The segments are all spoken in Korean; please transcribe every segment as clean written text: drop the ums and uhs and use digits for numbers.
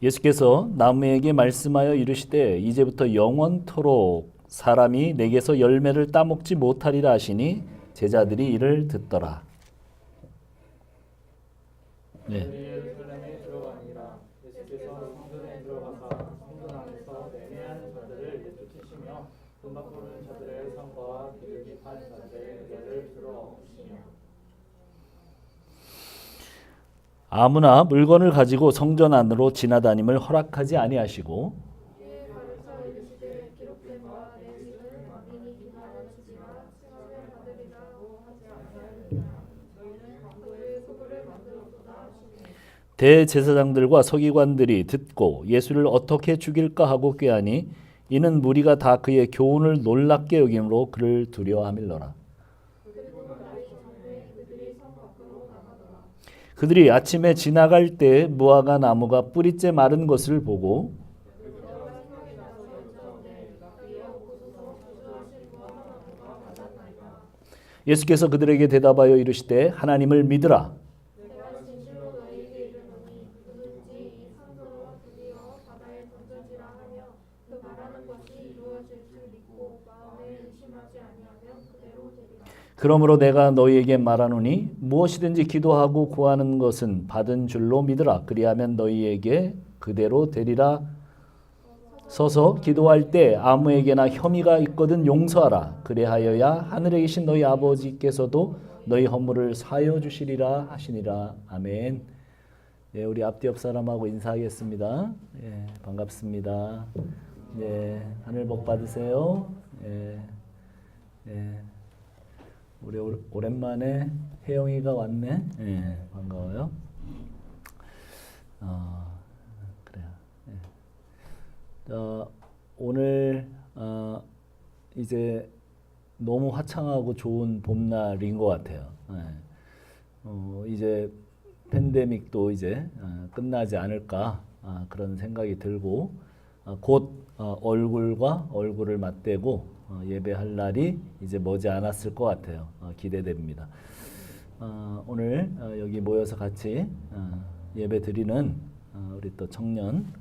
예수께서 나무에게 말씀하여 이르시되 이제부터 영원토록 사람이 내게서 열매를 따먹지 못하리라 하시니 제자들이 이를 듣더라. 네. 예루살렘에 들어가니라. 예수께서 성전에 들어가사 성전 안에서 매매하는 자들을 내쫓으시며 돈 바꾸는 자들의 상과 기름이 판 자들의 의뢰를 들어오시며 아무나 물건을 가지고 성전 안으로 지나다님을 허락하지 아니하시고 대제사장들과 서기관들이 듣고 예수를 어떻게 죽일까 하고 꾀하니 이는 무리가 다 그의 교훈을 놀랍게 여김으로 그를 두려워함일러라. 그들이 아침에 지나갈 때 무화과 나무가 뿌리째 마른 것을 보고 예수께서 그들에게 대답하여 이르시되 하나님을 믿으라. 그러므로 내가 너희에게 말하노니 무엇이든지 기도하고 구하는 것은 받은 줄로 믿으라. 그리하면 너희에게 그대로 되리라. 서서 기도할 때 아무에게나 혐의가 있거든 용서하라. 그리하여야 하늘에 계신 너희 아버지께서도 너희 허물을 사하여 주시리라 하시니라. 아멘. 예, 우리 앞뒤 옆 사람하고 인사하겠습니다. 예, 반갑습니다. 예, 하늘 복 받으세요. 예, 예. 우리 오랜만에 혜영이가 왔네. 예, 반가워요. 그래요. 예. 오늘 이제 너무 화창하고 좋은 봄날인 것 같아요. 예. 이제 팬데믹도 이제 끝나지 않을까 그런 생각이 들고 곧 얼굴과 얼굴을 맞대고 예배할 날이 이제 머지 않았을 것 같아요. 기대됩니다. 오늘 여기 모여서 같이 예배 드리는 우리 또 청년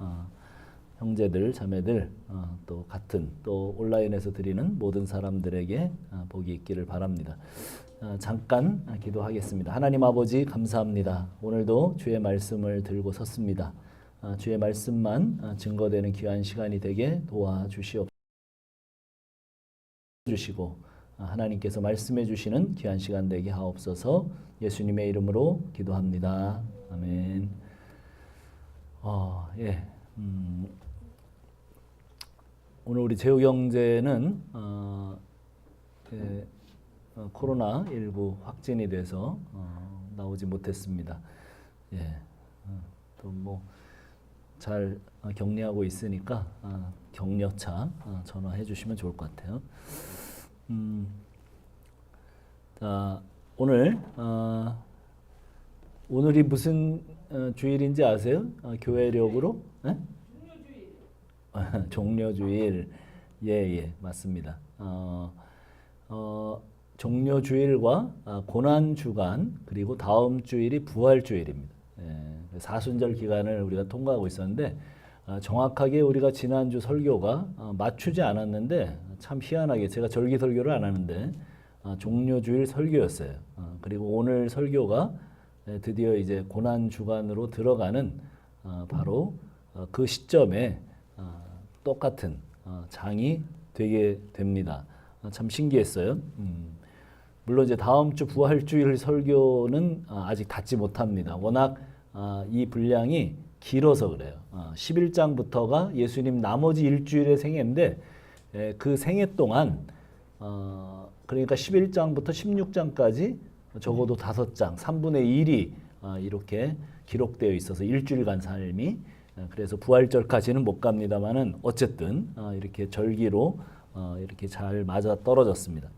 형제들, 자매들 또 같은 또 온라인에서 드리는 모든 사람들에게 복이 있기를 바랍니다. 잠깐 기도하겠습니다. 하나님 아버지 감사합니다. 오늘도 주의 말씀을 들고 섰습니다. 주의 말씀만 증거되는 귀한 시간이 되게 도와주시옵소서. 주시고 하나님께서 말씀해 주시는 귀한 시간 되게 하옵소서. 예수님의 이름으로 기도합니다. 아멘. 예. 오늘 우리 재우 형제는 코로나19 확진이 돼서 나오지 못했습니다. 예. 또 뭐 잘 격리하고 있으니까 격려차 전화해 주시면 좋을 것 같아요. 자, 오늘이 무슨 주일인지 아세요? 교회력으로? 네? 종려주일. 예, 맞습니다. 종려주일과 고난주간 그리고 다음 주일이 부활주일입니다. 예, 사순절 기간을 우리가 통과하고 있었는데 정확하게 우리가 지난주 설교가 맞추지 않았는데 참 희한하게 제가 절기 설교를 안 하는데 종려주일 설교였어요. 그리고 오늘 설교가 드디어 이제 고난주간으로 들어가는 바로 그 시점에 똑같은 장이 되게 됩니다. 참 신기했어요. 물론 이제 다음 주 부활주일 설교는 아직 닫지 못합니다. 워낙 이 분량이 길어서 그래요. 11장부터가 예수님 나머지 일주일의 생애인데 그 생애 동안 그러니까 11장부터 16장까지 적어도 5장, 3분의 1이 이렇게 기록되어 있어서 일주일간 삶이 그래서 부활절까지는 못 갑니다만은 어쨌든 이렇게 절기로 이렇게 잘 맞아 떨어졌습니다.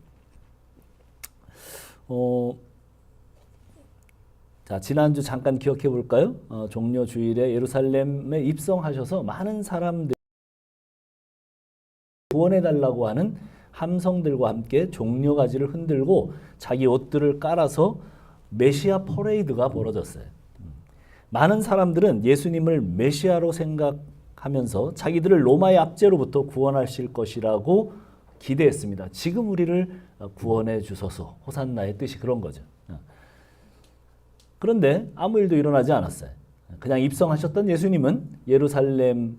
자, 지난주 잠깐 기억해 볼까요? 종려주일에 예루살렘에 입성하셔서 많은 사람들이 구원해 달라고 하는 함성들과 함께 종려가지를 흔들고 자기 옷들을 깔아서 메시아 퍼레이드가 벌어졌어요. 많은 사람들은 예수님을 메시아로 생각하면서 자기들을 로마의 압제로부터 구원하실 것이라고 기대했습니다. 지금 우리를 구원해 주소서. 호산나의 뜻이 그런 거죠. 그런데 아무 일도 일어나지 않았어요. 그냥 입성하셨던 예수님은 예루살렘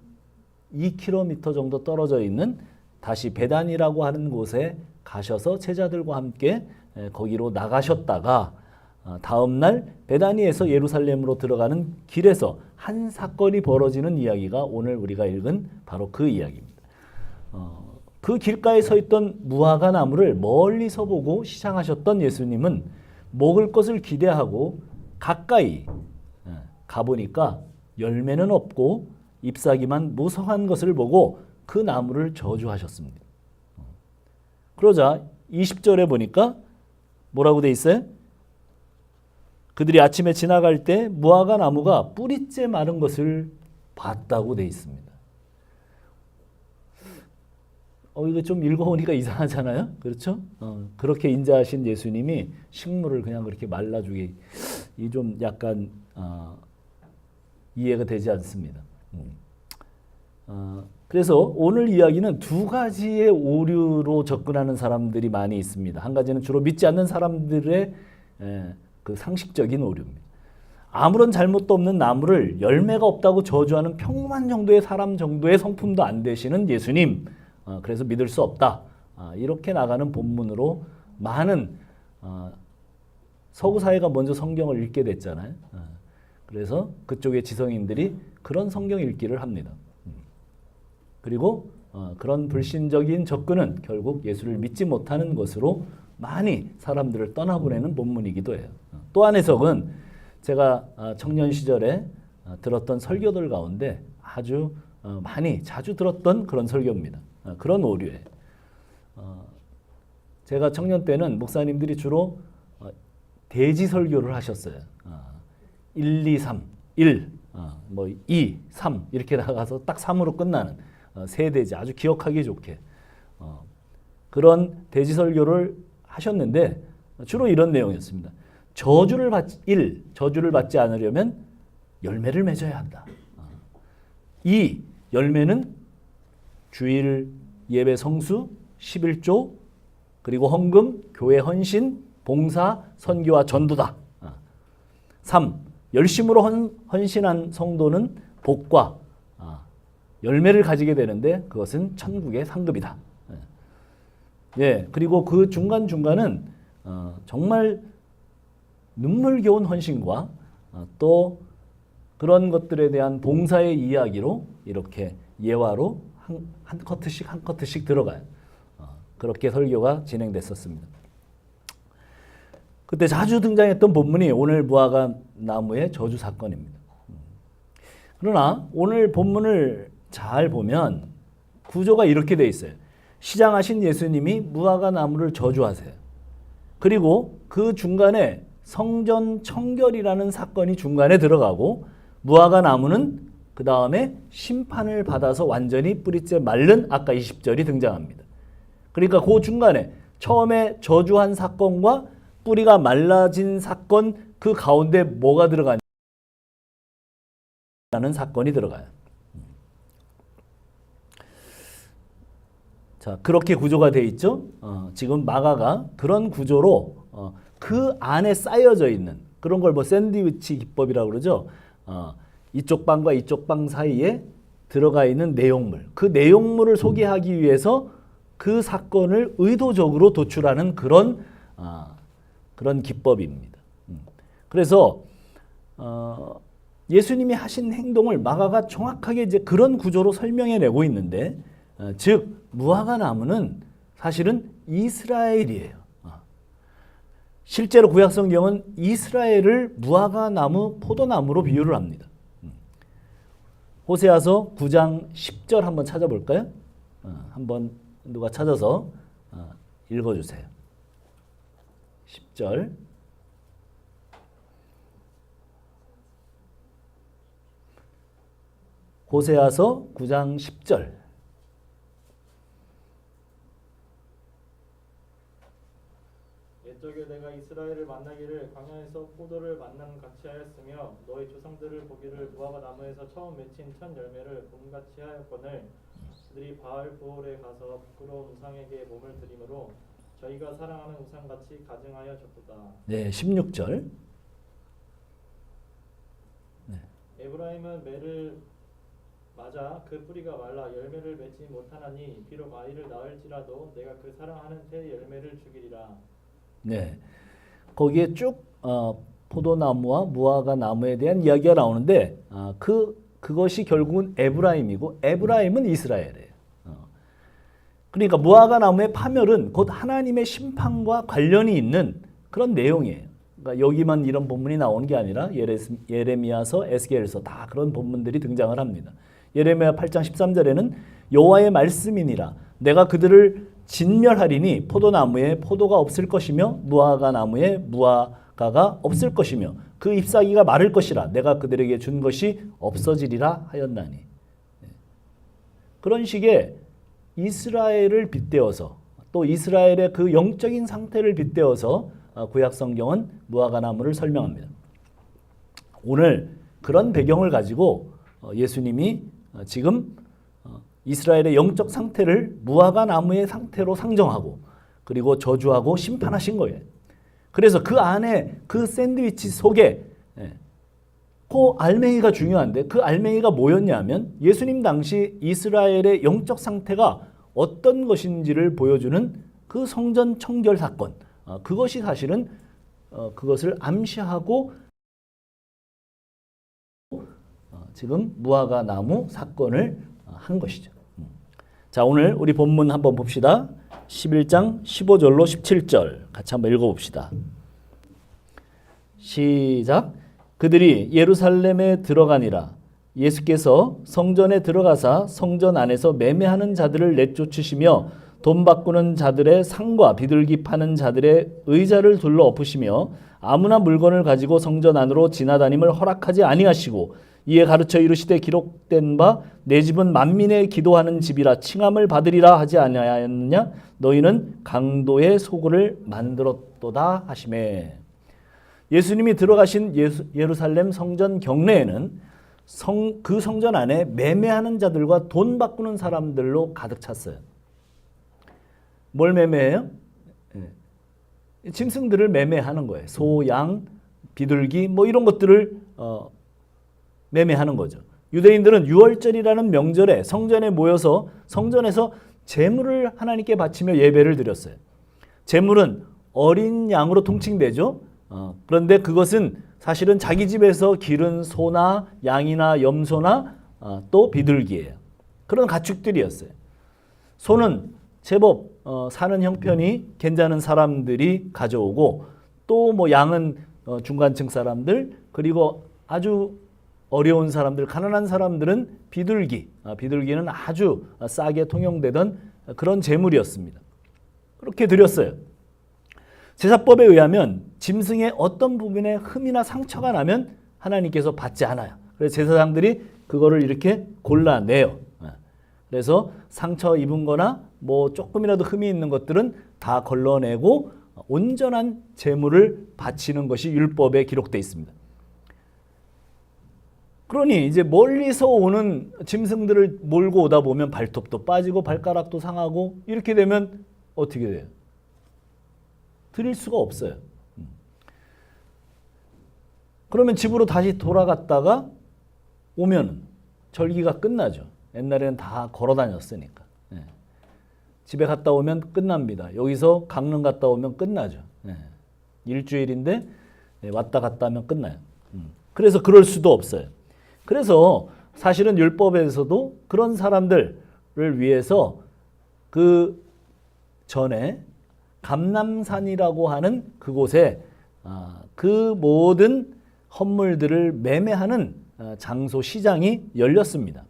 2km 정도 떨어져 있는 다시 베단이라고 하는 곳에 가셔서 제자들과 함께 거기로 나가셨다가 다음 날 베다니에서 예루살렘으로 들어가는 길에서 한 사건이 벌어지는 이야기가 오늘 우리가 읽은 바로 그 이야기입니다. 그 길가에 서 있던 무화과 나무를 멀리서 보고 시장하셨던 예수님은 먹을 것을 기대하고 가까이 가보니까 열매는 없고 잎사귀만 무성한 것을 보고 그 나무를 저주하셨습니다. 그러자 20절에 보니까 뭐라고 돼 있어요? 그들이 아침에 지나갈 때 무화과 나무가 뿌리째 마른 것을 봤다고 돼 있습니다. 이거 좀 읽어보니까 이상하잖아요. 그렇죠? 그렇게 인자하신 예수님이 식물을 그냥 그렇게 말라주기 이 좀 약간 이해가 되지 않습니다. 그래서 오늘 이야기는 두 가지의 오류로 접근하는 사람들이 많이 있습니다. 한 가지는 주로 믿지 않는 사람들의 그 상식적인 오류입니다. 아무런 잘못도 없는 나무를 열매가 없다고 저주하는 평범한 정도의 사람 정도의 성품도 안 되시는 예수님, 그래서 믿을 수 없다. 이렇게 나가는 본문으로 많은 서구 사회가 먼저 성경을 읽게 됐잖아요. 그래서 그쪽의 지성인들이 그런 성경 읽기를 합니다. 그리고 그런 불신적인 접근은 결국 예수를 믿지 못하는 것으로 많이 사람들을 떠나보내는 본문이기도 해요. 또 한 해석은 제가 청년 시절에 들었던 설교들 가운데 아주 많이 자주 들었던 그런 설교입니다. 그런 오류예요. 제가 청년 때는 목사님들이 주로 대지 설교를 하셨어요. 1, 2, 3, 1, 2, 3 이렇게 나가서 딱 3으로 끝나는 세 대지 아주 기억하기 좋게 그런 대지 설교를 하셨는데 주로 이런 내용이었습니다. 저주를 받지 않으려면 열매를 맺어야 한다. 2. 열매는 주일 예배 성수, 11조, 그리고 헌금, 교회 헌신, 봉사, 선교와 전도다. 3. 열심으로 헌신한 성도는 복과 열매를 가지게 되는데 그것은 천국의 상급이다. 그리고 그 중간중간은 정말 눈물겨운 헌신과 또 그런 것들에 대한 봉사의 이야기로 이렇게 예화로 한 커트씩 들어가요. 그렇게 설교가 진행됐었습니다. 그때 자주 등장했던 본문이 오늘 무화과 나무의 저주 사건입니다. 그러나 오늘 본문을 잘 보면 구조가 이렇게 돼 있어요. 시장하신 예수님이 무화과 나무를 저주하세요. 그리고 그 중간에 성전 청결이라는 사건이 중간에 들어가고 무화과 나무는 그 다음에 심판을 받아서 완전히 뿌리째 마른 아까 20절이 등장합니다. 그러니까 그 중간에 처음에 저주한 사건과 뿌리가 말라진 사건 그 가운데 뭐가 들어가냐는 사건이 들어가요. 자, 그렇게 구조가 되어 있죠. 지금 마가가 그런 구조로 그 안에 쌓여져 있는 그런 걸 뭐 샌드위치 기법이라고 그러죠. 이쪽 방과 이쪽 방 사이에 들어가 있는 내용물, 그 내용물을 소개하기 위해서 그 사건을 의도적으로 도출하는 그런 기법입니다. 그래서 예수님이 하신 행동을 마가가 정확하게 이제 그런 구조로 설명해내고 있는데, 즉 무화과 나무는 사실은 이스라엘이에요. 실제로 구약 성경은 이스라엘을 무화과 나무, 포도나무로 비유를 합니다. 호세아서 9장 10절 한번 찾아볼까요? 한번 누가 찾아서 읽어주세요. 10절. 호세아서 9장 10절. 옛적에 내가 이스라엘을 만나기를 광야에서 포도를 만남 같이 하였으며 너희 조상들을 보기를 무화과 나무에서 처음 맺힌 첫 열매를 봄같이 하였거늘 그들이 바알 부올에 가서 부끄러운 우상에게 몸을 드림으로 저희가 사랑하는 우상같이 가증하여 졌도다. 네, 16절. 에브라임은 매를 맞아 그 뿌리가 말라 열매를 맺지 못하나니 비록 아이를 낳을지라도 내가 그 사랑하는 새 열매를 주기리라. 네, 거기에 쭉 포도나무와 무화과 나무에 대한 이야기가 나오는데 그것이 결국은 에브라임이고 에브라임은 이스라엘이에요. 그러니까 무화과 나무의 파멸은 곧 하나님의 심판과 관련이 있는 그런 내용이에요. 그러니까 여기만 이런 본문이 나오는 게 아니라 예레미야서, 에스겔서 다 그런 본문들이 등장을 합니다. 예레미야 8장 13절에는 여호와의 말씀이니라 내가 그들을 진멸하리니 포도나무에 포도가 없을 것이며 무화과 나무에 무화과가 없을 것이며 그 잎사귀가 마를 것이라 내가 그들에게 준 것이 없어지리라 하였나니. 그런 식의 이스라엘을 빗대어서 또 이스라엘의 그 영적인 상태를 빗대어서 구약 성경은 무화과 나무를 설명합니다. 오늘 그런 배경을 가지고 예수님이 지금 이스라엘의 영적 상태를 무화과 나무의 상태로 상정하고 그리고 저주하고 심판하신 거예요. 그래서 그 안에 그 샌드위치 속에 그 알맹이가 중요한데 그 알맹이가 뭐였냐면 예수님 당시 이스라엘의 영적 상태가 어떤 것인지를 보여주는 그 성전 청결 사건, 그것이 사실은 그것을 암시하고 지금 무화과 나무 사건을 한 것이죠. 자, 오늘 우리 본문 한번 봅시다. 11장 15절로 17절 같이 한번 읽어봅시다. 시작. 그들이 예루살렘에 들어가니라. 예수께서 성전에 들어가사 성전 안에서 매매하는 자들을 내쫓으시며 돈 바꾸는 자들의 상과 비둘기 파는 자들의 의자를 둘러 엎으시며 아무나 물건을 가지고 성전 안으로 지나다님을 허락하지 아니하시고 이에 가르쳐 이르시되 기록된 바 내 집은 만민의 기도하는 집이라 칭함을 받으리라 하지 아니하였느냐 너희는 강도의 소굴을 만들었도다 하시매. 예수님이 들어가신 예루살렘 성전 경내에는 그 성전 안에 매매하는 자들과 돈 바꾸는 사람들로 가득 찼어요. 뭘 매매해요? 짐승들을 매매하는 거예요. 소, 양, 비둘기 뭐 이런 것들을 매매하는 거죠. 유대인들은 유월절이라는 명절에 성전에 모여서 성전에서 제물을 하나님께 바치며 예배를 드렸어요. 제물은 어린 양으로 통칭되죠. 그런데 그것은 사실은 자기 집에서 기른 소나 양이나 염소나 또 비둘기예요. 그런 가축들이었어요. 소는 제법 사는 형편이 괜찮은 사람들이 가져오고 또 뭐 양은 중간층 사람들 그리고 아주 어려운 사람들, 가난한 사람들은 비둘기는 아주 싸게 통용되던 그런 제물이었습니다. 그렇게 드렸어요. 제사법에 의하면 짐승의 어떤 부분에 흠이나 상처가 나면 하나님께서 받지 않아요. 그래서 제사장들이 그거를 이렇게 골라내요. 그래서 상처 입은 거나 뭐 조금이라도 흠이 있는 것들은 다 걸러내고 온전한 제물을 바치는 것이 율법에 기록되어 있습니다. 그러니 이제 멀리서 오는 짐승들을 몰고 오다 보면 발톱도 빠지고 발가락도 상하고 이렇게 되면 어떻게 돼요? 드릴 수가 없어요. 그러면 집으로 다시 돌아갔다가 오면 절기가 끝나죠. 옛날에는 다 걸어 다녔으니까. 집에 갔다 오면 끝납니다. 여기서 강릉 갔다 오면 끝나죠. 일주일인데 왔다 갔다 하면 끝나요. 그래서 그럴 수도 없어요. 그래서 사실은 율법에서도 그런 사람들을 위해서 그 전에 감람산이라고 하는 그곳에 그 모든 헌물들을 매매하는 장소 시장이 열렸습니다.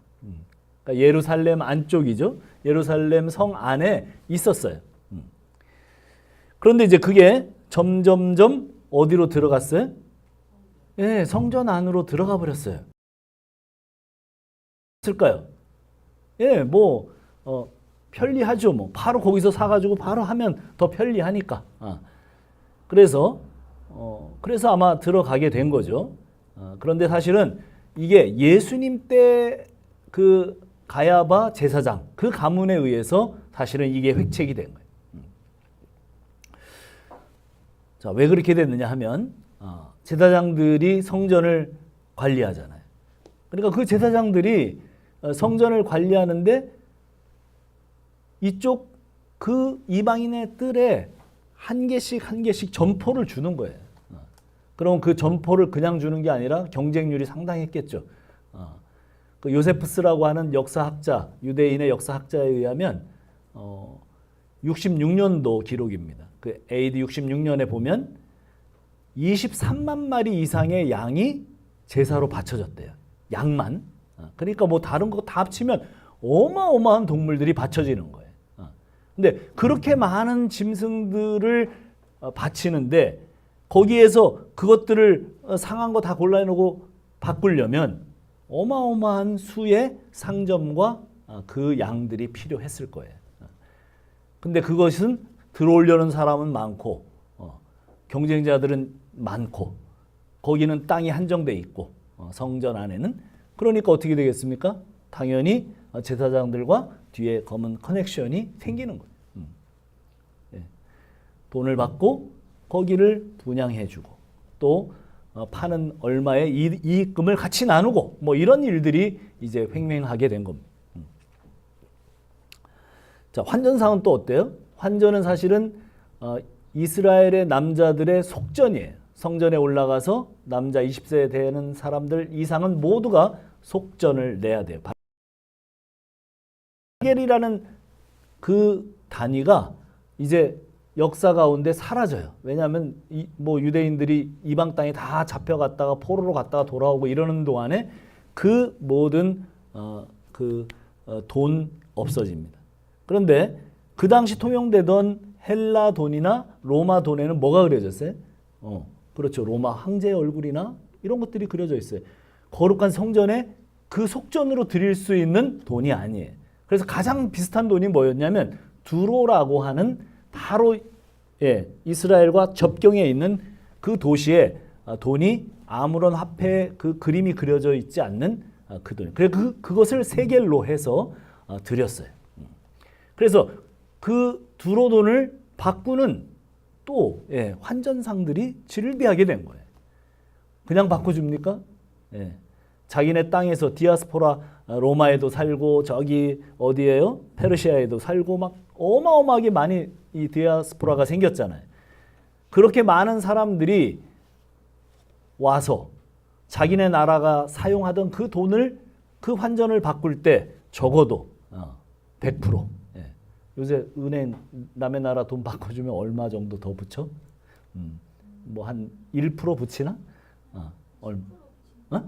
그러니까 예루살렘 안쪽이죠. 예루살렘 성 안에 있었어요. 그런데 이제 그게 점점점 어디로 들어갔어요? 예, 성전 안으로 들어가 버렸어요. 쓸까요? 예, 뭐 편리하죠. 뭐 바로 거기서 사가지고 바로 하면 더 편리하니까. 그래서 아마 들어가게 된 거죠. 그런데 사실은 이게 예수님 때 그 가야바 제사장 그 가문에 의해서 사실은 이게 획책이 된 거예요. 자, 왜 그렇게 됐느냐 하면 제사장들이 성전을 관리하잖아요. 그러니까 그 제사장들이 성전을 관리하는데 이쪽 그 이방인의 뜰에 한 개씩 점포를 주는 거예요. 그럼 그 점포를 그냥 주는 게 아니라 경쟁률이 상당했겠죠. 그 요세푸스라고 하는 역사학자, 유대인의 역사학자에 의하면 66년도 기록입니다. 그 AD 66년에 보면 23만 마리 이상의 양이 제사로 바쳐졌대요. 양만. 그러니까 뭐 다른 거 다 합치면 어마어마한 동물들이 바쳐지는 거예요. 근데 그렇게 많은 짐승들을 바치는데 거기에서 그것들을 상한 거 다 골라내고 바꾸려면 어마어마한 수의 상점과 그 양들이 필요했을 거예요. 근데 그것은 들어오려는 사람은 많고 경쟁자들은 많고 거기는 땅이 한정돼 있고 성전 안에는 그러니까 어떻게 되겠습니까? 당연히 제사장들과 뒤에 검은 커넥션이 생기는 거예요. 예. 돈을 받고 거기를 분양해주고 또 파는 얼마의 이익금을 같이 나누고 뭐 이런 일들이 이제 횡행하게 된 겁니다. 자, 환전상은 또 어때요? 환전은 사실은 이스라엘의 남자들의 속전이에요. 성전에 올라가서 남자 20세 되는 사람들 이상은 모두가 속전을 내야 돼요. 바겔이라는 그 단위가 이제 역사 가운데 사라져요. 왜냐하면 뭐 유대인들이 이방 땅에 다 잡혀갔다가 포로로 갔다가 돌아오고 이러는 동안에 그 모든 돈 없어집니다. 그런데 그 당시 통용되던 헬라 돈이나 로마 돈에는 뭐가 그려졌어요? 그렇죠. 로마 황제의 얼굴이나 이런 것들이 그려져 있어요. 거룩한 성전에 그 속전으로 드릴 수 있는 돈이 아니에요. 그래서 가장 비슷한 돈이 뭐였냐면 두로라고 하는 바로 이스라엘과 접경에 있는 그 도시에 돈이 아무런 화폐 그 그림이 그려져 있지 않는 그 돈. 그래서 그것을 세겔로 해서 드렸어요. 그래서 그 두로 돈을 바꾸는 또 환전상들이 질비하게 된 거예요. 그냥 바꿔줍니까? 자기네 땅에서 디아스포라 로마에도 살고 저기 어디에요? 페르시아에도 살고 막 어마어마하게 많이 이 디아스포라가 생겼잖아요. 그렇게 많은 사람들이 와서 자기네 나라가 사용하던 그 돈을 그 환전을 바꿀 때 적어도 100%. 요새 은행 남의 나라 돈 바꿔주면 얼마 정도 더 붙여? 뭐 한 1% 붙이나? 얼마?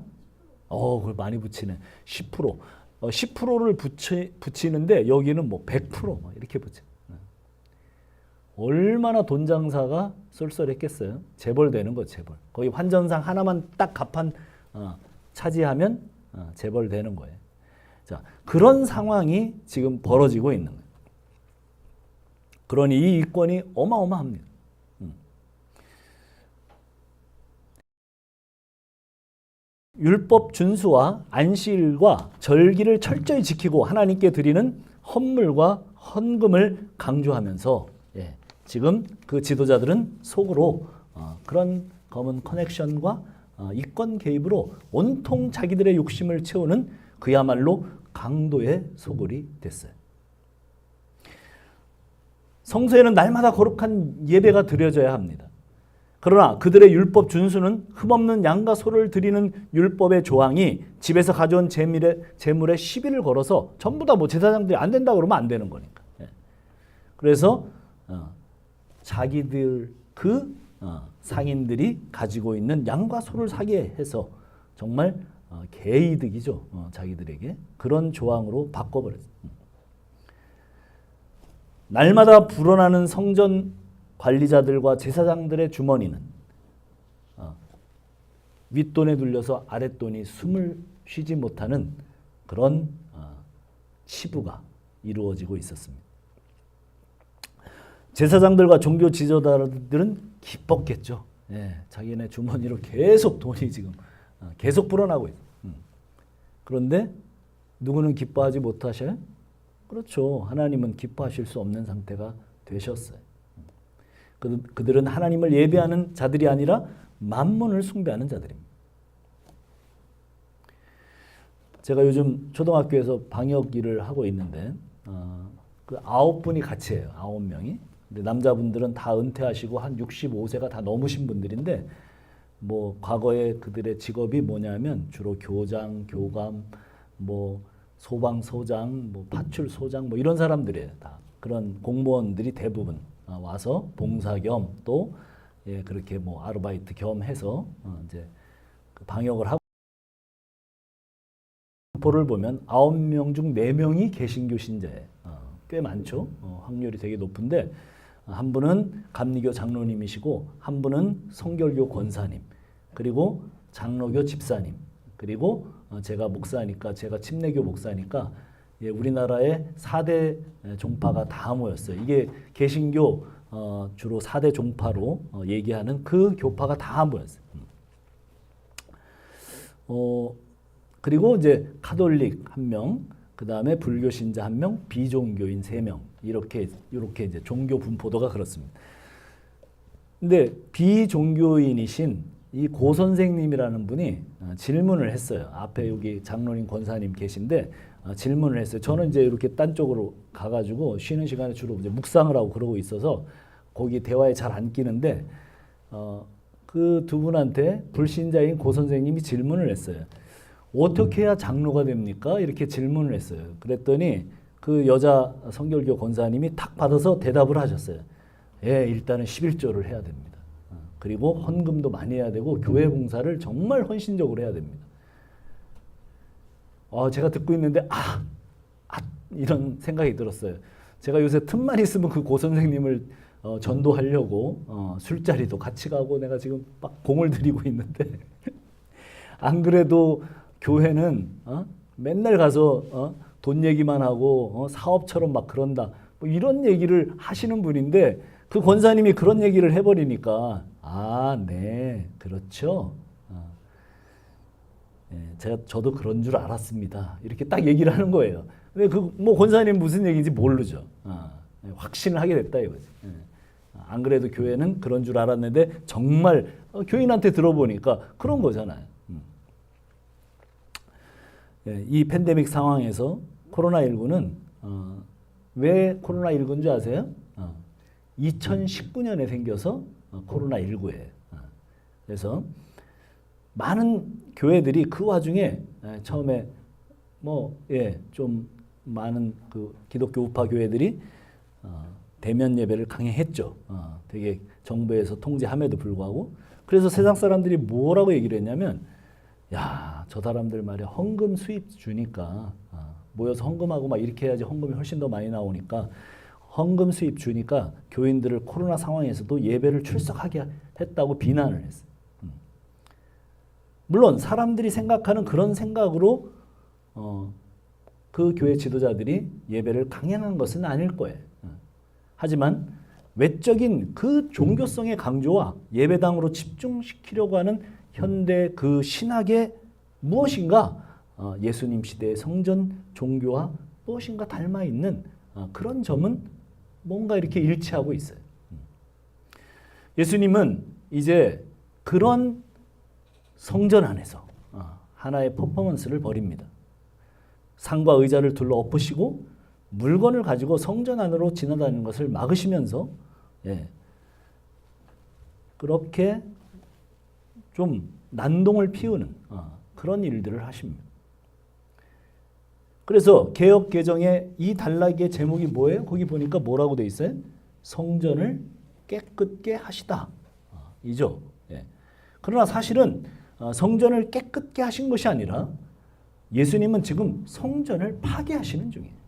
그걸 많이 붙이네. 10%. 10%를 붙이는데 여기는 뭐 100% 막 이렇게 붙여. 얼마나 돈 장사가 쏠쏠했겠어요. 재벌되는 거 재벌. 거의 환전상 하나만 딱 갑판 차지하면 재벌되는 거예요. 자, 그런 상황이 지금 벌어지고 있는 거예요. 그러니 이 이권이 어마어마합니다. 율법 준수와 안식일과 절기를 철저히 지키고 하나님께 드리는 헌물과 헌금을 강조하면서 지금 그 지도자들은 속으로 그런 검은 커넥션과 이권 개입으로 온통 자기들의 욕심을 채우는 그야말로 강도의 소굴이 됐어요. 성소에는 날마다 거룩한 예배가 드려져야 합니다. 그러나 그들의 율법 준수는 흠없는 양과 소를 드리는 율법의 조항이 집에서 가져온 재물에 10일을 걸어서 전부 다 뭐 제사장들이 안 된다 그러면 안 되는 거니까. 그래서 자기들 상인들이 가지고 있는 양과 소를 사게 해서 정말 개이득이죠. 자기들에게 그런 조항으로 바꿔버렸어요. 날마다 불어나는 성전 관리자들과 제사장들의 주머니는 윗돈에 눌려서 아랫돈이 숨을 쉬지 못하는 그런 치부가 이루어지고 있었습니다. 제사장들과 종교 지도자들은 기뻤겠죠. 예, 자기네 주머니로 계속 돈이 지금 계속 불어나고 있어요. 그런데 누구는 기뻐하지 못하셔요? 그렇죠. 하나님은 기뻐하실 수 없는 상태가 되셨어요. 그들은 하나님을 예배하는 자들이 아니라 만몬을 숭배하는 자들입니다. 제가 요즘 초등학교에서 방역 일을 하고 있는데 그 9분이 같이 해요. 9명이. 근데 남자분들은 다 은퇴하시고 한 65세가 다 넘으신 분들인데 뭐 과거에 그들의 직업이 뭐냐면 주로 교장, 교감, 뭐 소방소장, 뭐 파출소장 뭐 이런 사람들이에요. 다 그런 공무원들이 대부분 와서 봉사 겸 또 예, 그렇게 뭐 아르바이트 겸 해서 이제 그 방역을 하고 보를 보면 9명 중 4명이 개신교 신자예요. 꽤 많죠. 확률이 되게 높은데 한 분은 감리교 장로님이시고 한 분은 성결교 권사님 그리고 장로교 집사님 그리고 제가 목사니까 제가 침례교 목사니까 예, 우리나라의 4대 종파가 다 모였어요. 이게 개신교 주로 4대 종파로 얘기하는 그 교파가 다 모였어요. 그리고 이제 카톨릭 1명, 그 다음에 불교 신자 1명, 비종교인 3명 이렇게 이제 종교 분포도가 그렇습니다. 근데 비종교인이신 이 고 선생님이라는 분이 질문을 했어요. 앞에 여기 장로님 권사님 계신데 질문을 했어요. 저는 이제 이렇게 딴 쪽으로 가가지고 쉬는 시간에 주로 이제 묵상을 하고 그러고 있어서 거기 대화에 잘 안 끼는데 그 두 분한테 불신자인 고 선생님이 질문을 했어요. 어떻게 해야 장로가 됩니까? 이렇게 질문을 했어요. 그랬더니 그 여자 성결교 권사님이 탁 받아서 대답을 하셨어요. 예, 일단은 11조를 해야 됩니다. 그리고 헌금도 많이 해야 되고 교회 봉사를 정말 헌신적으로 해야 됩니다. 제가 듣고 있는데 이런 생각이 들었어요. 제가 요새 틈만 있으면 그 고 선생님을 전도하려고 술자리도 같이 가고 내가 지금 막 공을 들이고 있는데 안 그래도 교회는 맨날 가서 돈 얘기만 하고 사업처럼 막 그런다 뭐 이런 얘기를 하시는 분인데 그 권사님이 그런 얘기를 해버리니까 네 그렇죠. 저도 그런 줄 알았습니다. 이렇게 딱 얘기를 하는 거예요. 근데 뭐 권사님 무슨 얘기인지 모르죠. 확신을 하게 됐다 이거지. 안 그래도 교회는 그런 줄 알았는데 정말 교인한테 들어보니까 그런 거잖아요. 이 팬데믹 상황에서 코로나19는 왜 코로나19인 줄 아세요? 2019년에 생겨서 코로나19예요. 그래서 많은 교회들이 그 와중에 처음에 좀 많은 그 기독교 우파 교회들이 대면 예배를 강행했죠. 되게 정부에서 통제함에도 불구하고. 그래서 세상 사람들이 뭐라고 얘기를 했냐면 야, 저 사람들 말이야 헌금 수입 주니까 모여서 헌금하고 막 이렇게 해야지 헌금이 훨씬 더 많이 나오니까 헌금 수입 주니까 교인들을 코로나 상황에서도 예배를 출석하게 했다고 비난을 했어요. 물론 사람들이 생각하는 그런 생각으로 그 교회 지도자들이 예배를 강행한 것은 아닐 거예요. 하지만 외적인 그 종교성의 강조와 예배당으로 집중시키려고 하는 현대 그 신학의 무엇인가 예수님 시대의 성전 종교와 무엇인가 닮아 있는 그런 점은 뭔가 이렇게 일치하고 있어요. 예수님은 이제 그런 성전 안에서 하나의 퍼포먼스를 벌입니다. 상과 의자를 둘러 엎으시고 물건을 가지고 성전 안으로 지나다니는 것을 막으시면서 그렇게 좀 난동을 피우는 그런 일들을 하십니다. 그래서 개역 개정의 이 단락의 제목이 뭐예요? 거기 보니까 뭐라고 돼 있어요? 성전을 깨끗게 하시다. 이죠. 그러나 사실은 성전을 깨끗게 하신 것이 아니라 예수님은 지금 성전을 파괴하시는 중이에요.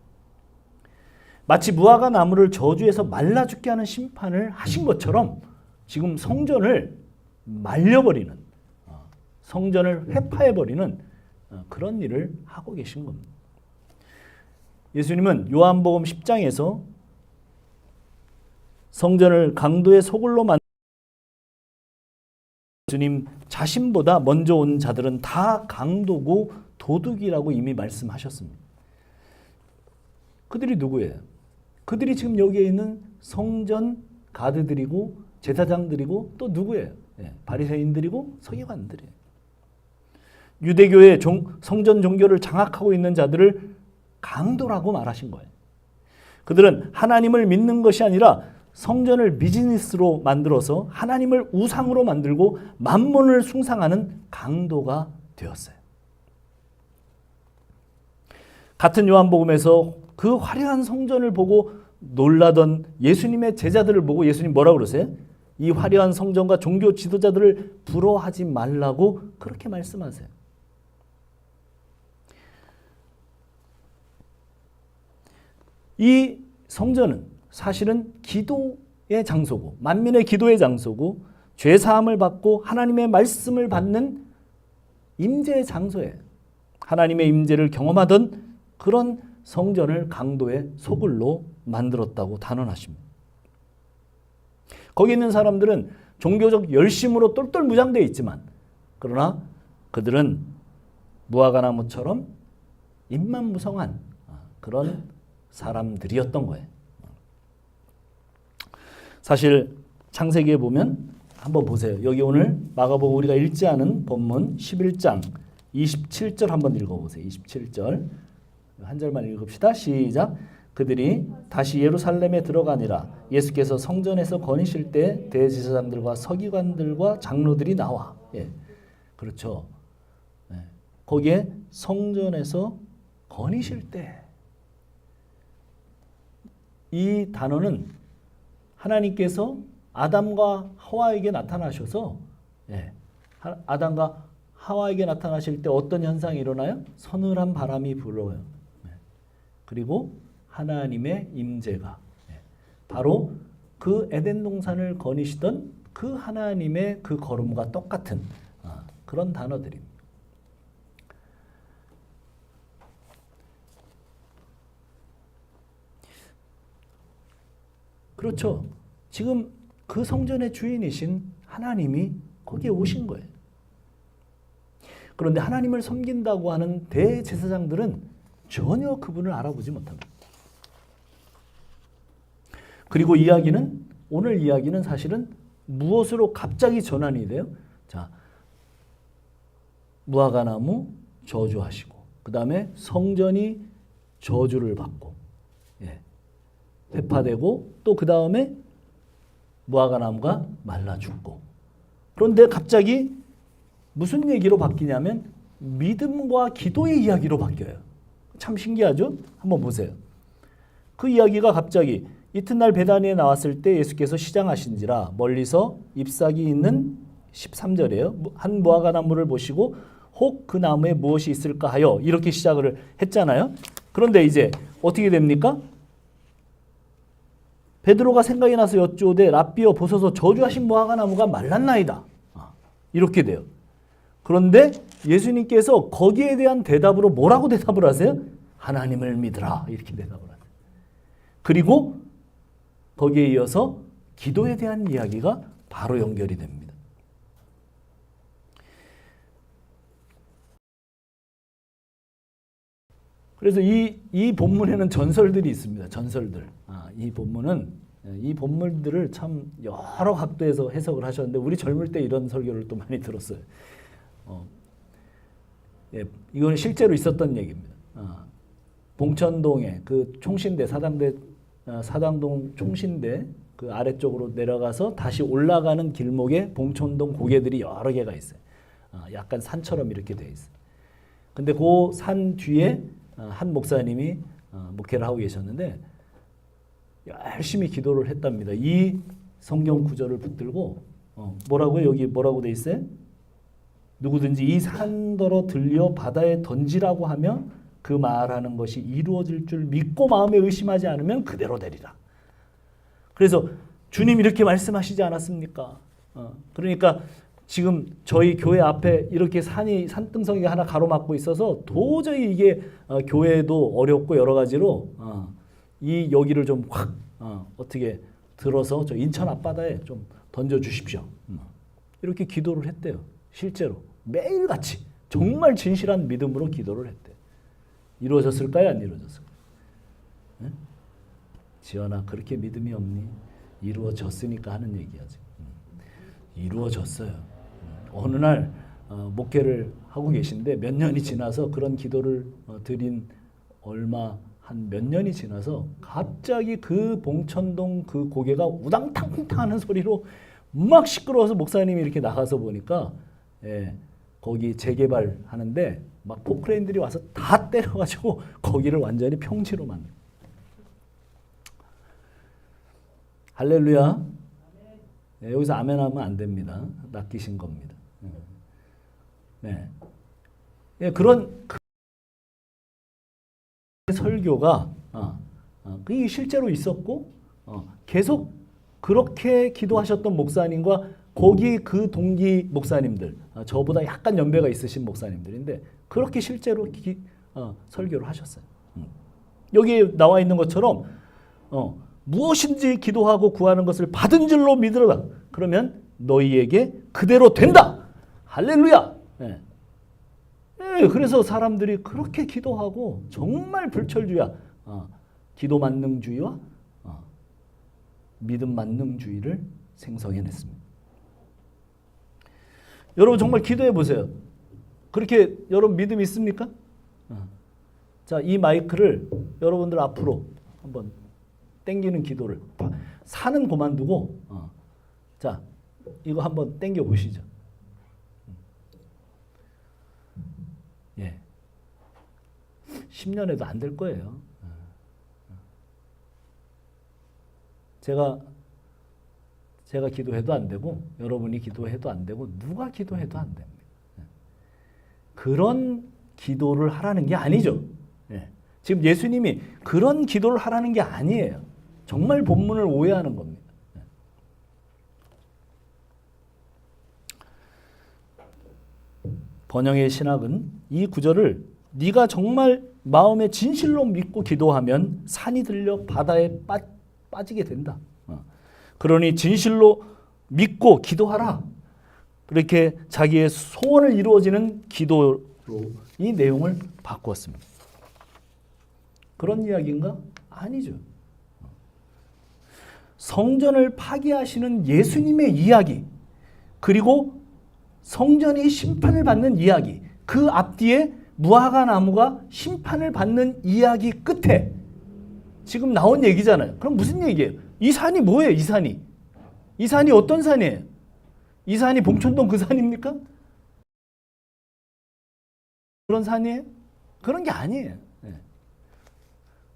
마치 무화과 나무를 저주해서 말라 죽게 하는 심판을 하신 것처럼 지금 성전을 말려버리는, 성전을 회파해버리는 그런 일을 하고 계신 겁니다. 예수님은 요한복음 10장에서 성전을 강도의 소굴로 만든 주님 자신보다 먼저 온 자들은 다 강도고 도둑이라고 이미 말씀하셨습니다. 그들이 누구예요? 그들이 지금 여기에 있는 성전 가드들이고 제사장들이고 또 누구예요? 바리새인들이고 서기관들이에요. 유대교의 성전 종교를 장악하고 있는 자들을 강도라고 말하신 거예요. 그들은 하나님을 믿는 것이 아니라 성전을 비즈니스로 만들어서 하나님을 우상으로 만들고 만몬을 숭상하는 강도가 되었어요. 같은 요한복음에서 그 화려한 성전을 보고 놀라던 예수님의 제자들을 보고 예수님 뭐라고 그러세요? 이 화려한 성전과 종교 지도자들을 부러워하지 말라고 그렇게 말씀하세요. 이 성전은 사실은 기도의 장소고 만민의 기도의 장소고 죄사함을 받고 하나님의 말씀을 받는 임재의 장소예요. 하나님의 임재를 경험하던 그런 성전을 강도의 소굴로 만들었다고 단언하십니다. 거기 있는 사람들은 종교적 열심으로 똘똘 무장되어 있지만 그러나 그들은 무화과나무처럼 입만 무성한 그런 사람들이었던 거예요. 사실 창세기에 보면 한번 보세요. 여기 오늘 마가복음 우리가 읽지 않은 본문 11장 27절 한번 읽어보세요. 27절 한 절만 읽읍시다. 시작. 그들이 다시 예루살렘에 들어가니라. 예수께서 성전에서 거니실 때 대제사장들과 서기관들과 장로들이 나와. 그렇죠. 거기에 성전에서 거니실 때. 이 단어는 하나님께서 아담과 하와에게 나타나셔서 아담과 하와에게 나타나실 때 어떤 현상이 일어나요? 서늘한 바람이 불어요. 그리고 하나님의 임재가 바로 그 에덴 동산을 거니시던 그 하나님의 그 걸음과 똑같은 그런 단어들입니다. 그렇죠. 지금 그 성전의 주인이신 하나님이 거기에 오신 거예요. 그런데 하나님을 섬긴다고 하는 대제사장들은 전혀 그분을 알아보지 못합니다. 그리고 오늘 이야기는 사실은 무엇으로 갑자기 전환이 돼요? 자, 무화과나무 저주하시고 그 다음에 성전이 저주를 받고 회파되고 또 그 다음에 무화과나무가 말라 죽고 그런데 갑자기 무슨 얘기로 바뀌냐면 믿음과 기도의 이야기로 바뀌어요. 참 신기하죠? 한번 보세요. 그 이야기가 갑자기 이튿날 베다니에 나왔을 때 예수께서 시장하신지라 멀리서 잎사귀 있는 13절이에요. 한 무화과나무를 보시고 혹 그 나무에 무엇이 있을까 하여 이렇게 시작을 했잖아요. 그런데 이제 어떻게 됩니까? 베드로가 생각이 나서 여쭈오되 랍비여 보소서 저주하신 무화과나무가 말랐나이다. 이렇게 돼요. 그런데 예수님께서 거기에 대한 대답으로 뭐라고 대답을 하세요? 하나님을 믿으라 이렇게 대답을 하세요. 그리고 거기에 이어서 기도에 대한 이야기가 바로 연결이 됩니다. 그래서 이 본문에는 전설들이 있습니다. 전설들. 이 본문들을 참 여러 각도에서 해석을 하셨는데 우리 젊을 때 이런 설교를 또 많이 들었어요. 이거는 실제로 있었던 얘기입니다. 봉천동에 그 총신대 사당동 총신대 그 아래쪽으로 내려가서 다시 올라가는 길목에 봉천동 고개들이 여러 개가 있어요. 약간 산처럼 이렇게 되어 있어요. 근데 그 산 뒤에 한 목사님이 목회를 하고 계셨는데 열심히 기도를 했답니다. 이 성경 구절을 붙들고 뭐라고요? 여기 뭐라고 돼 있어요? 누구든지 이 산더러 들려 바다에 던지라고 하면 그 말하는 것이 이루어질 줄 믿고 마음에 의심하지 않으면 그대로 되리라. 그래서 주님 이렇게 말씀하시지 않았습니까? 그러니까 지금 저희 교회 앞에 이렇게 산등성이가 하나 가로막고 있어서 도저히 이게 교회도 어렵고 여러 가지로 이 여기를 좀 확 어떻게 들어서 저 인천 앞바다에 좀 던져주십시오. 이렇게 기도를 했대요. 실제로 매일같이 정말 진실한 믿음으로 기도를 했대요. 이루어졌을까요? 안 이루어졌을까요? 네? 지연아 그렇게 믿음이 없니? 이루어졌으니까 하는 얘기야지. 이루어졌어요. 어느 날 목회를 하고 계신데 몇 년이 지나서 그런 기도를 드린 얼마 한 몇 년이 지나서 갑자기 그 봉천동 그 고개가 우당탕탕 하는 소리로 막 시끄러워서 목사님이 이렇게 나가서 보니까 거기 재개발 하는데 막 포크레인들이 와서 다 때려가지고 거기를 완전히 평지로 만든. 할렐루야. 여기서 아멘 하면 안 됩니다. 낚이신 겁니다. 네. 그런 설교가 그게 실제로 있었고 계속 그렇게 기도하셨던 목사님과 거기 그 동기 목사님들 저보다 약간 연배가 있으신 목사님들인데 그렇게 실제로 설교를 하셨어요. 여기 나와 있는 것처럼 무엇인지 기도하고 구하는 것을 받은 줄로 믿으라. 그러면 너희에게 그대로 된다. 할렐루야. 네. 그래서 사람들이 그렇게 기도하고 정말 불철주야 기도 만능주의와 믿음 만능주의를 생성해냈습니다. 여러분 정말 기도해 보세요. 그렇게 여러분 믿음 있습니까? 자, 이 마이크를 여러분들 앞으로 한번 땡기는 기도를 산은 그만두고 자 이거 한번 땡겨 보시죠. 예, 10년에도 안 될 거예요. 제가 기도해도 안 되고 여러분이 기도해도 안 되고 누가 기도해도 안 됩니다. 그런 기도를 하라는 게 아니죠. 지금 예수님이 그런 기도를 하라는 게 아니에요. 정말 본문을 오해하는 겁니다. 번영의 신학은 이 구절을 네가 정말 마음에 진실로 믿고 기도하면 산이 들려 바다에 빠지게 된다. 그러니 진실로 믿고 기도하라. 그렇게 자기의 소원을 이루어지는 기도로 이 내용을 바꾸었습니다. 그런 이야기인가? 아니죠. 성전을 파괴하시는 예수님의 이야기, 그리고 성전이 심판을 받는 이야기, 그 앞뒤에 무화과 나무가 심판을 받는 이야기 끝에 지금 나온 얘기잖아요. 그럼 무슨 얘기예요? 이 산이 뭐예요? 이 산이 어떤 산이에요? 이 산이 봉천동 그 산입니까? 그런 산이에요? 그런 게 아니에요.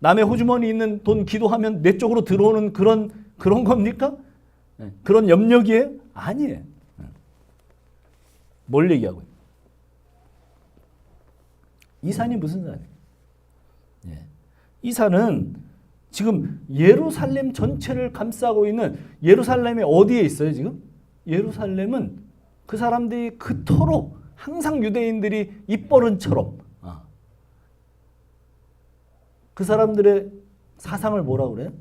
남의 호주머니 있는 돈 기도하면 내 쪽으로 들어오는 그런 겁니까? 그런 염력이에요? 아니에요. 뭘 얘기하고 있어요? 이 산이 무슨 산이에요? 이 산은 지금 예루살렘 전체를 감싸고 있는 예루살렘이 어디에 있어요 지금? 예루살렘은 그 사람들이 그토록 항상 유대인들이 입버릇처럼 그 사람들의 사상을 뭐라고 그래요?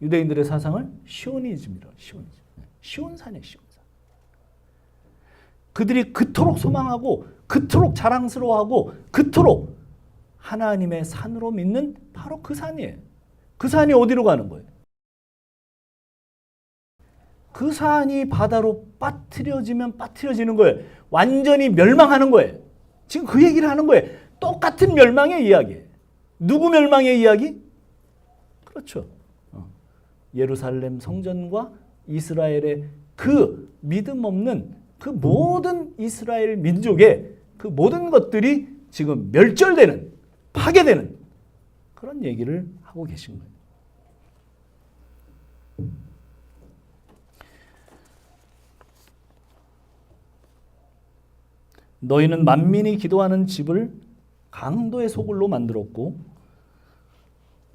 유대인들의 사상을 시오니즘이라고. 시온산이에요. 시온산. 그들이 그토록 소망하고 그토록 자랑스러워하고 그토록 하나님의 산으로 믿는 바로 그 산이에요. 그 산이 어디로 가는 거예요? 그 산이 바다로 빠뜨려지면 빠뜨려지는 거예요. 완전히 멸망하는 거예요. 지금 그 얘기를 하는 거예요. 똑같은 멸망의 이야기예요. 누구 멸망의 이야기? 그렇죠. 예루살렘 성전과 이스라엘의 그 믿음 없는 그 모든 이스라엘 민족의 그 모든 것들이 지금 멸절되는, 파괴되는 그런 얘기를 하고 계신 거예요. 너희는 만민이 기도하는 집을 강도의 소굴로 만들었고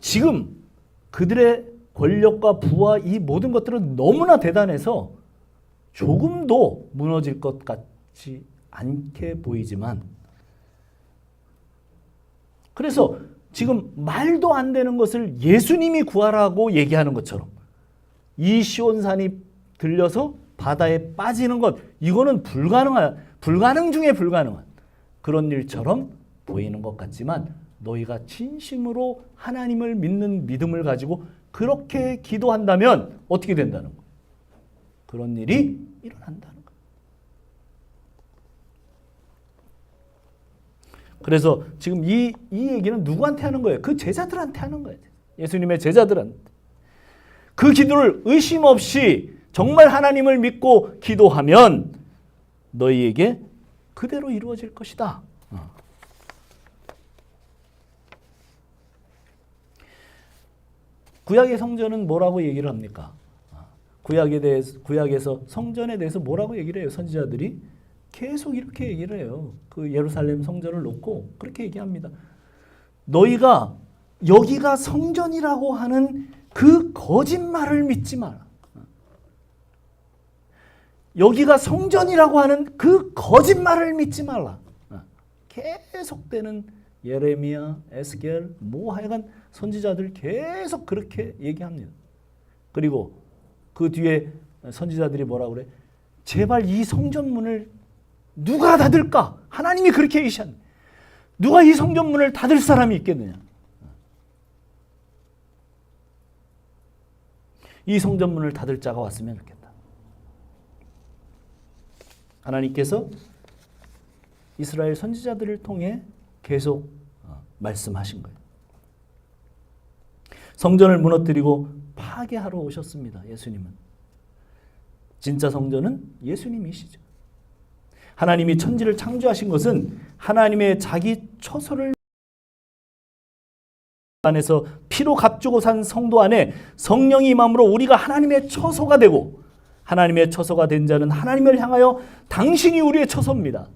지금 그들의 권력과 부와 이 모든 것들은 너무나 대단해서 조금도 무너질 것 같지 않게 보이지만 그래서 지금 말도 안 되는 것을 예수님이 구하라고 얘기하는 것처럼 이 시온산이 들려서 바다에 빠지는 것, 이거는 불가능 중에 불가능한 그런 일처럼 보이는 것 같지만 너희가 진심으로 하나님을 믿는 믿음을 가지고 그렇게 기도한다면 어떻게 된다는 거? 그런 일이 일어난다는 거. 그래서 지금 이 얘기는 누구한테 하는 거예요? 그 제자들한테 하는 거예요. 예수님의 제자들한테. 그 기도를 의심 없이 정말 하나님을 믿고 기도하면 너희에게 그대로 이루어질 것이다. 구약의 성전은 뭐라고 얘기를 합니까? 구약에서 성전에 대해서 뭐라고 얘기를 해요? 선지자들이 계속 이렇게 얘기를 해요. 그 예루살렘 성전을 놓고 그렇게 얘기합니다. 너희가 여기가 성전이라고 하는 그 거짓말을 믿지 마라. 여기가 성전이라고 하는 그 거짓말을 믿지 말라. 계속되는 예레미야, 에스겔, 하여간 선지자들 계속 그렇게 얘기합니다. 그리고 그 뒤에 선지자들이 뭐라고 그래? 제발 이 성전문을 누가 닫을까? 하나님이 그렇게 얘기하셨네. 누가 이 성전문을 닫을 사람이 있겠느냐? 이 성전문을 닫을 자가 왔으면 좋겠다. 하나님께서 이스라엘 선지자들을 통해 계속 말씀하신 거예요. 성전을 무너뜨리고 파괴하러 오셨습니다. 예수님은. 진짜 성전은 예수님이시죠. 하나님이 천지를 창조하신 것은 하나님의 자기 처소를 안에서 피로 값주고 산 성도 안에 성령이 임함으로 우리가 하나님의 처소가 되고 하나님의 처소가 된 자는 하나님을 향하여 당신이 우리의 처소입니다.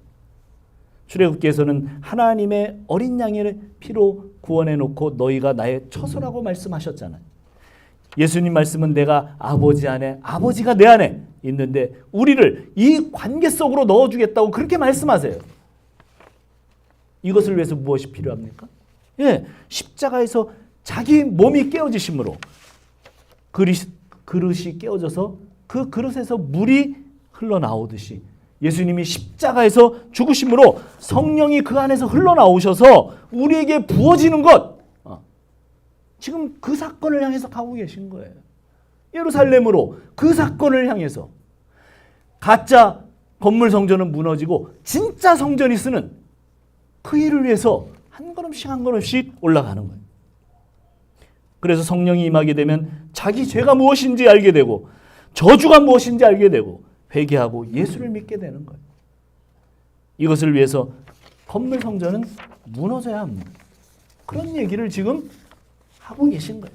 출애굽기에서는 하나님의 어린 양의 피로 구원해 놓고 너희가 나의 처소라고 말씀하셨잖아요. 예수님 말씀은 내가 아버지 안에 아버지가 내 안에 있는데 우리를 이 관계 속으로 넣어주겠다고 그렇게 말씀하세요. 이것을 위해서 무엇이 필요합니까? 십자가에서 자기 몸이 깨어지심으로 그릇이 깨어져서 그 그릇에서 물이 흘러나오듯이 예수님이 십자가에서 죽으심으로 성령이 그 안에서 흘러나오셔서 우리에게 부어지는 것, 지금 그 사건을 향해서 가고 계신 거예요. 예루살렘으로 그 사건을 향해서 가짜 건물 성전은 무너지고 진짜 성전이 쓰는 그 일을 위해서 한 걸음씩 한 걸음씩 올라가는 거예요. 그래서 성령이 임하게 되면 자기 죄가 무엇인지 알게 되고 저주가 무엇인지 알게 되고 회개하고 예수를 믿게 되는 거예요. 이것을 위해서 건물 성전은 무너져야 합니다. 그런 얘기를 지금 하고 계신 거예요.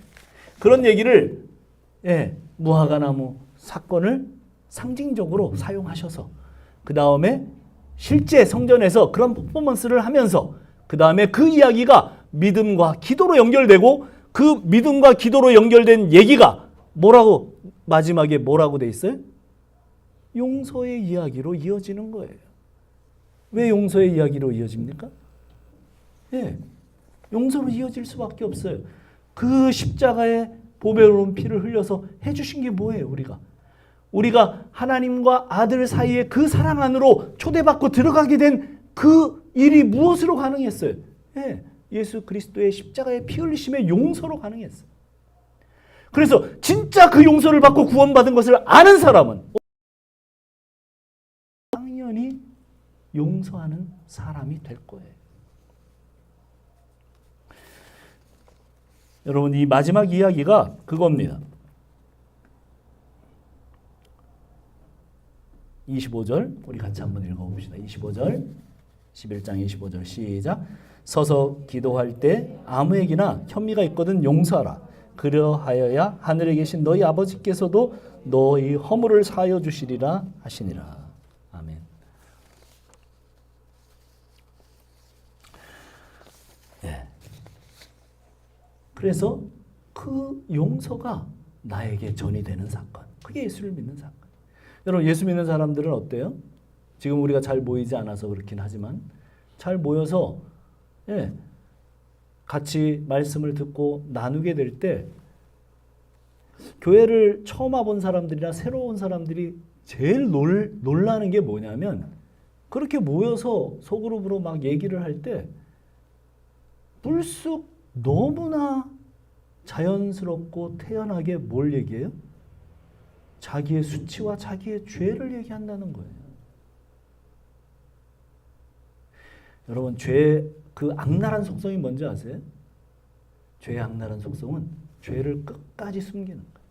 그런 얘기를 무화과나무 사건을 상징적으로 사용하셔서 그 다음에 실제 성전에서 그런 퍼포먼스를 하면서 그 다음에 그 이야기가 믿음과 기도로 연결되고 그 믿음과 기도로 연결된 얘기가 마지막에 뭐라고 돼 있어요? 용서의 이야기로 이어지는 거예요. 왜 용서의 이야기로 이어집니까? 용서로 이어질 수밖에 없어요. 그 십자가에 보배로운 피를 흘려서 해주신 게 뭐예요? 우리가 하나님과 아들 사이에 그 사랑 안으로 초대받고 들어가게 된 그 일이 무엇으로 가능했어요? 예수 그리스도의 십자가의 피 흘리심의 용서로 가능했어요. 그래서 진짜 그 용서를 받고 구원받은 것을 아는 사람은 당연히 용서하는 사람이 될 거예요. 여러분, 이 마지막 이야기가 그겁니다. 25절 우리 같이 한번 읽어봅시다. 25절 11장 25절 시작. 서서 기도할 때 아무에게나 혐의가 있거든 용서하라. 그러하여야 하늘에 계신 너희 아버지께서도 너희 허물을 사하여 주시리라 하시니라. 아멘. 그래서 그 용서가 나에게 전이 되는 사건. 그게 예수를 믿는 사건. 여러분, 예수 믿는 사람들은 어때요? 지금 우리가 잘 모이지 않아서 그렇긴 하지만 잘 모여서 같이 말씀을 듣고 나누게 될 때 교회를 처음 와본 사람들이나 새로 온 사람들이 제일 놀라는 게 뭐냐면 그렇게 모여서 소그룹으로 막 얘기를 할 때 불쑥 너무나 자연스럽고 태연하게 뭘 얘기해요? 자기의 수치와 자기의 죄를 얘기한다는 거예요. 여러분, 죄의 그 악랄한 속성이 뭔지 아세요? 죄의 악랄한 속성은 죄를 끝까지 숨기는 거예요.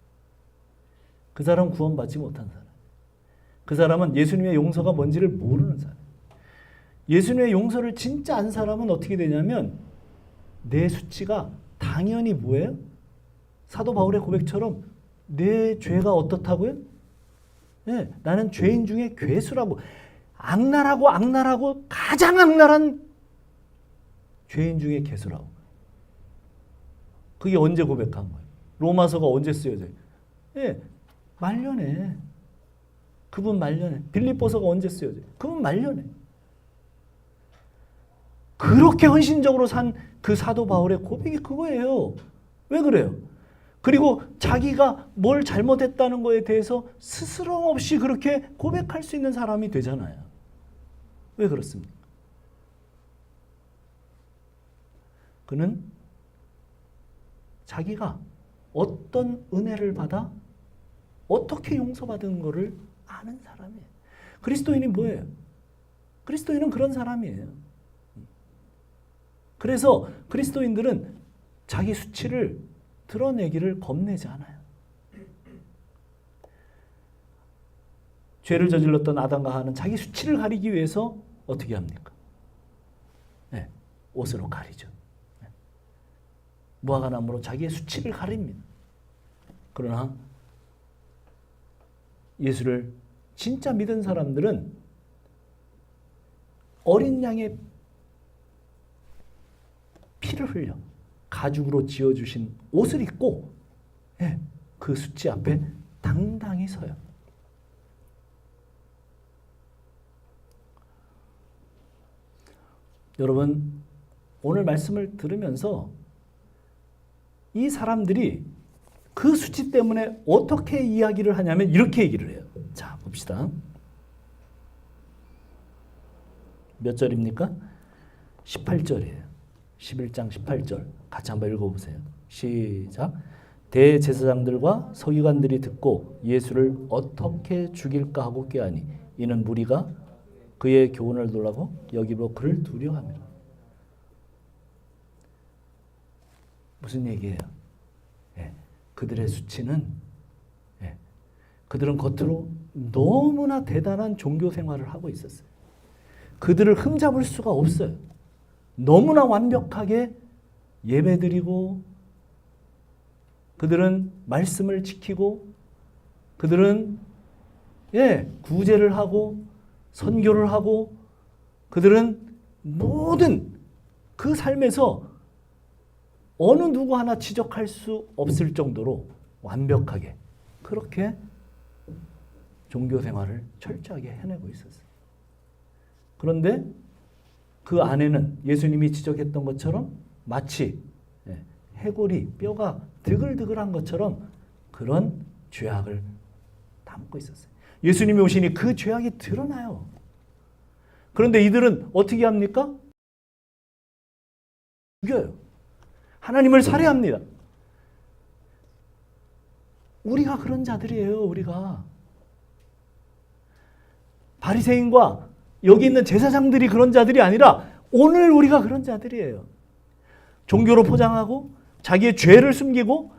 그 사람 구원받지 못한 사람. 그 사람은 예수님의 용서가 뭔지를 모르는 사람. 예수님의 용서를 진짜 안 사람은 어떻게 되냐면 내 수치가 당연히 뭐예요? 사도 바울의 고백처럼 내 죄가 어떻다고요? 네, 나는 죄인 중에 괴수라고. 악랄하고 가장 악랄한 죄인 중에 괴수라고. 그게 언제 고백한 거예요? 로마서가 언제 쓰여져요? 예, 말년에. 그분 말년에. 빌립보서가 언제 쓰여져요? 그분 말년에. 그렇게 헌신적으로 산 그 사도 바울의 고백이 그거예요. 왜 그래요? 그리고 자기가 뭘 잘못했다는 거에 대해서 스스럼 없이 그렇게 고백할 수 있는 사람이 되잖아요. 왜 그렇습니까? 그는 자기가 어떤 은혜를 받아 어떻게 용서받은 것을 아는 사람이에요. 그리스도인이 뭐예요? 그리스도인은 그런 사람이에요. 그래서 그리스도인들은 자기 수치를 드러내기를 겁내지 않아요. 죄를 저질렀던 아담과 하와는 자기 수치를 가리기 위해서 어떻게 합니까? 네, 옷으로 가리죠. 네. 무화과나무로 자기의 수치를 가립니다. 그러나 예수를 진짜 믿은 사람들은 어린 양의 피를 흘려 가죽으로 지어주신 옷을 입고 그 수치 앞에 당당히 서요. 여러분, 오늘 말씀을 들으면서 이 사람들이 그 수치 때문에 어떻게 이야기를 하냐면 이렇게 얘기를 해요. 자, 봅시다. 몇 절입니까? 18절이에요. 11장 18절 같이 한번 읽어보세요. 시작. 대제사장들과 서기관들이 듣고 예수를 어떻게 죽일까 하고 꾀하니 이는 무리가 그의 교훈을 놀라고 여기로 그를 두려워합니다. 무슨 얘기예요? 그들의 수치는 그들은 겉으로 너무나 대단한 종교 생활을 하고 있었어요. 그들을 흠잡을 수가 없어요. 너무나 완벽하게 예배드리고 그들은 말씀을 지키고 그들은 구제를 하고 선교를 하고 그들은 모든 그 삶에서 어느 누구 하나 지적할 수 없을 정도로 완벽하게 그렇게 종교 생활을 철저하게 해내고 있었어요. 그런데 그 안에는 예수님이 지적했던 것처럼 마치 해골이 뼈가 드글드글한 것처럼 그런 죄악을 담고 있었어요. 예수님이 오시니 그 죄악이 드러나요. 그런데 이들은 어떻게 합니까? 죽여요. 하나님을 살해합니다. 우리가 그런 자들이에요. 우리가. 바리새인과 여기 있는 제사장들이 그런 자들이 아니라 오늘 우리가 그런 자들이에요. 종교로 포장하고 자기의 죄를 숨기고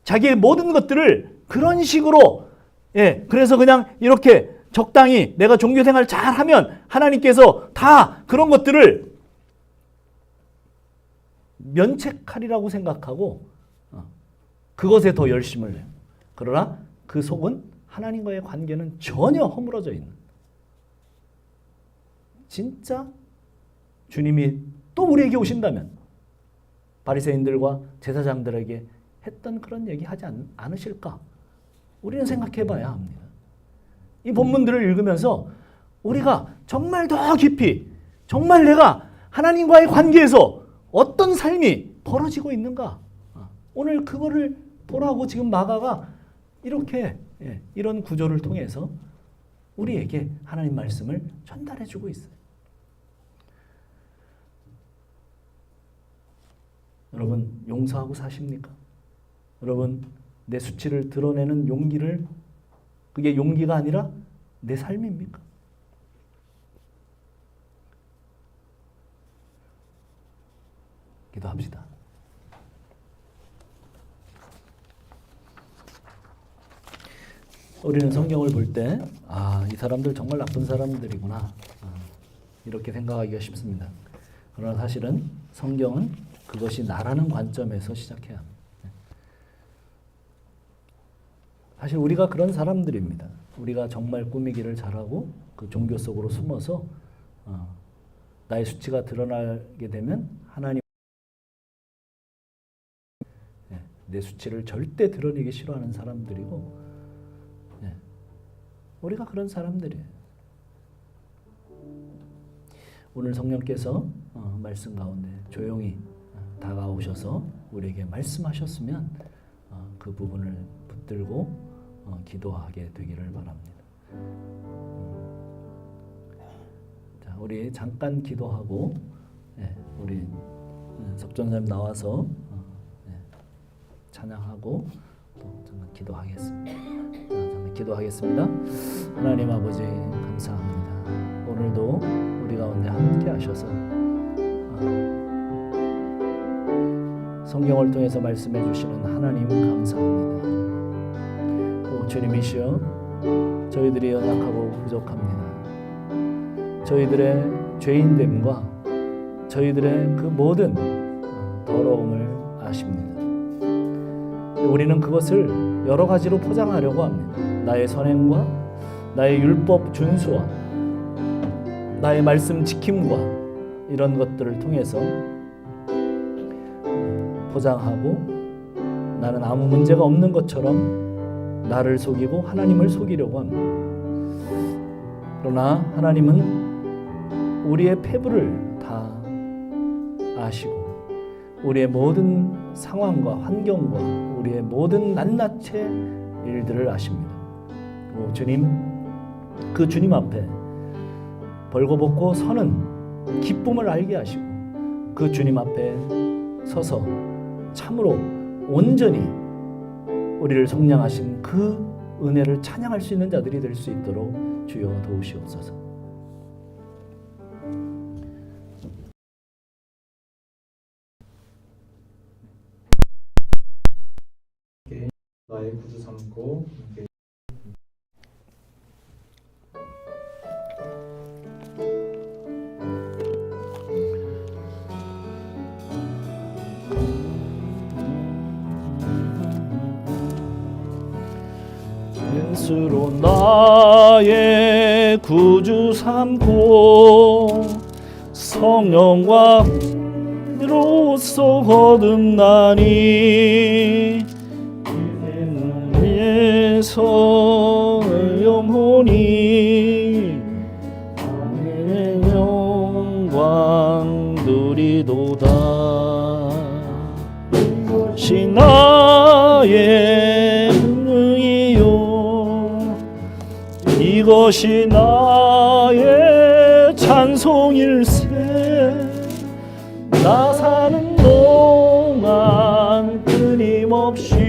자기의 모든 것들을 그런 식으로 그래서 그냥 이렇게 적당히 내가 종교생활 잘하면 하나님께서 다 그런 것들을 면책하리라고 생각하고 그것에 더 열심을 내요. 그러나 그 속은 하나님과의 관계는 전혀 허물어져 있는 진짜 주님이 또 우리에게 오신다면 바리새인들과 제사장들에게 했던 그런 얘기 하지 않으실까? 우리는 생각해 봐야 합니다. 이 본문들을 읽으면서 우리가 정말 더 깊이 정말 내가 하나님과의 관계에서 어떤 삶이 벌어지고 있는가? 오늘 그거를 보라고 지금 마가가 이렇게 이런 구조를 통해서 우리에게 하나님 말씀을 전달해 주고 있어요. 여러분 용서하고 사십니까? 여러분 내 수치를 드러내는 용기를, 그게 용기가 아니라 내 삶입니까? 기도합시다. 우리는 성경을 볼 때 이 사람들 정말 나쁜 사람들이구나 이렇게 생각하기가 쉽습니다. 그러나 사실은 성경은 그것이 나라는 관점에서 시작해야 합니다. 사실 우리가 그런 사람들입니다. 우리가 정말 꾸미기를 잘하고 그 종교 속으로 숨어서 나의 수치가 드러나게 되면 하나님 내 수치를 절대 드러내기 싫어하는 사람들이고, 우리가 그런 사람들이에요. 오늘 성령께서 말씀 가운데 조용히 다가오셔서 우리에게 말씀하셨으면 그 부분을 붙들고 기도하게 되기를 바랍니다. 자, 우리 잠깐 기도하고 우리 석전사님 나와서 찬양하고 또 잠깐 기도하겠습니다. 잠깐 기도하겠습니다. 하나님 아버지 감사합니다. 오늘도 우리 가운데 함께 하셔서 성경을 통해서 말씀해 주시는 하나님 감사합니다. 오 주님이시여, 저희들이 연약하고 부족합니다. 저희들의 죄인됨과 저희들의 그 모든 더러움을 아십니다. 우리는 그것을 여러 가지로 포장하려고 합니다. 나의 선행과 나의 율법 준수와 나의 말씀 지킴과 이런 것들을 통해서 포장하고 나는 아무 문제가 없는 것처럼 나를 속이고 하나님을 속이려고 합니다. 그러나 하나님은 우리의 패부를 다 아시고 우리의 모든 상황과 환경과 우리의 모든 낱낱의 일들을 아십니다. 오 주님, 그 주님 앞에 벌거벗고 서는 기쁨을 알게 하시고 그 주님 앞에 서서 참으로 온전히 우리를 속량하신 그 은혜를 찬양할 수 있는 자들이 될 수 있도록 주여 도우시옵소서. 나의 구주 삼고 예수로 나의 구주 삼고 성령과 이로써 거듭나니 예서 영혼이 하늘의 영광 누리도다. 이것이 나의 의요, 이것이 나의 찬송일세. 나 사는 동안 끊임없이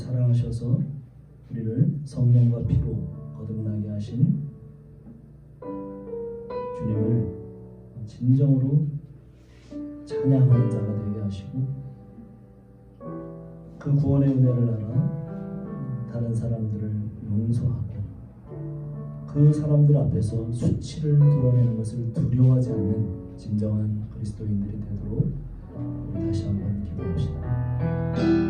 사랑하셔서 우리를 성령과 피로 거듭나게 하신 주님을 진정으로 찬양하는 자가 되게 하시고 그 구원의 은혜를 알아 다른 사람들을 용서하고 그 사람들 앞에서 수치를 드러내는 것을 두려워하지 않는 진정한 그리스도인들이 되도록 우리 다시 한번 기도합시다.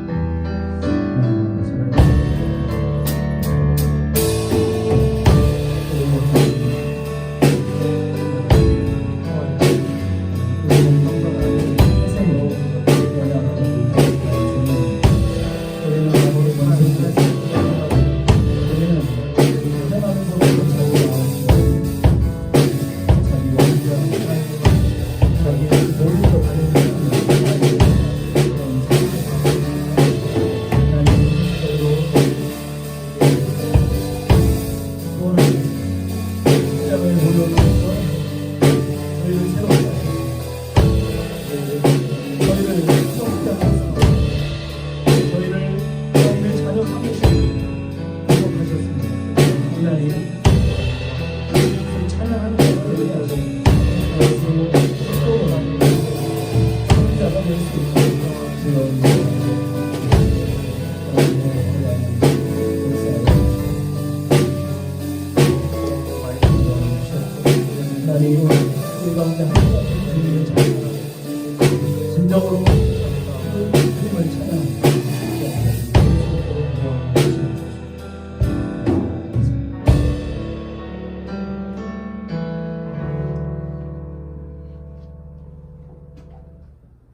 진정으로 주님을 찬양합니다.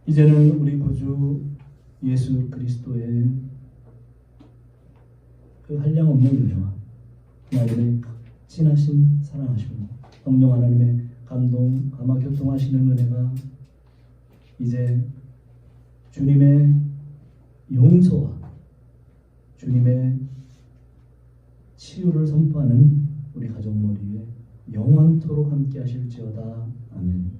이제는 우리 구주 예수 그리스도의 그 한량없는 은혜와 하나님의 진하신 사랑하심과 성령 하나님의 감동, 감화 교통하시는 은혜가 이제 주님의 용서와 주님의 치유를 선포하는 우리 가족 머리 위에 영원토록 함께 하실지어다. 아멘.